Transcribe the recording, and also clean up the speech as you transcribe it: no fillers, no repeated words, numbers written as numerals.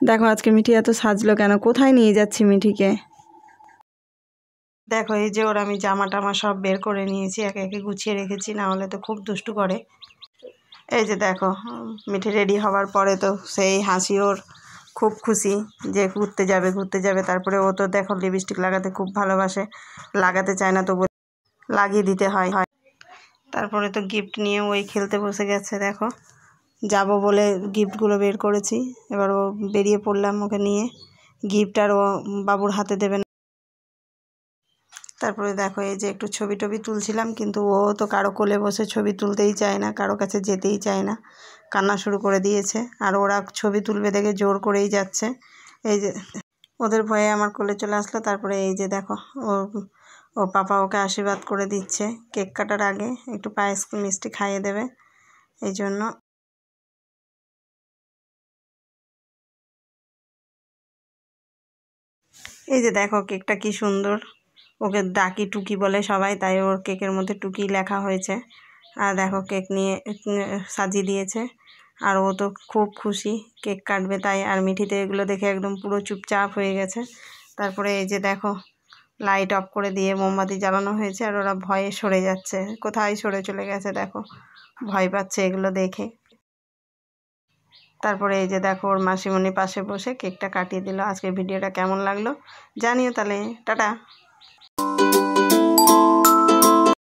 দেখো আজকে মিঠি এত সাজলো কেন, কোথায় নিয়ে যাচ্ছি মিঠিকে। দেখো এই যে ওর আমি জামা টামা সব বের করে নিয়েছি, একে একে গুছিয়ে রেখেছি, না হলে তো খুব দুষ্টু করে। এই যে দেখো মিঠি রেডি হওয়ার পরে তো সেই হাসি, ওর খুব খুশি যে ঘুরতে যাবে। তারপরে ও তো দেখো লিপস্টিক লাগাতে খুব ভালোবাসে, লাগাতে চায় না, তবু লাগিয়ে দিতে হয়। তারপরে তো গিফট নিয়ে ওই খেলতে বসে গেছে। দেখো যাব বলে গিফটগুলো বের করেছি, এবার ও বেরিয়ে পড়লাম ওকে নিয়ে। গিফট আর ও বাবুর হাতে দেবে না। তারপরে দেখো এই যে একটু ছবি টবি তুলছিলাম, কিন্তু ও তো কারো কোলে বসে ছবি তুলতেই চায় না, কারো কাছে যেতেই চায় না, কান্না শুরু করে দিয়েছে। আর ওরা ছবি তুলবে দেখে জোর করেই যাচ্ছে। এই যে ওদের ভয়ে আমার কোলে চলে আসলো। তারপরে এই যে দেখো ও পাপা ওকে আশীর্বাদ করে দিচ্ছে, কেক কাটার আগে একটু পায়েস মিষ্টি খাইয়ে দেবে এই জন্য। এই যে দেখো কেকটা কি সুন্দর, ওকে ডাকি টুকি বলে সবাই, তাই ওর কেকের মধ্যে টুকি লেখা হয়েছে। আর দেখো কেক নিয়ে সাজিয়ে দিয়েছে, আর ও তো খুব খুশি কেক কাটবে তাই। আর মিঠিতে এগুলো দেখে একদম পুরো চুপচাপ হয়ে গেছে। তারপরে এই যে দেখো লাইট অফ করে দিয়ে মোমবাতি জ্বালানো হয়েছে, আর ওরা ভয়ে সরে যাচ্ছে, কোথায় সরে চলে গেছে দেখো, ভয় পাচ্ছে এগুলো দেখে। তারপরে এই যে দেখো ওর মাসিমণি পাশে বসে কেকটা কাটিয়ে দিল। আজকের ভিডিওটা কেমন লাগলো জানিও তাহলে, টাটা।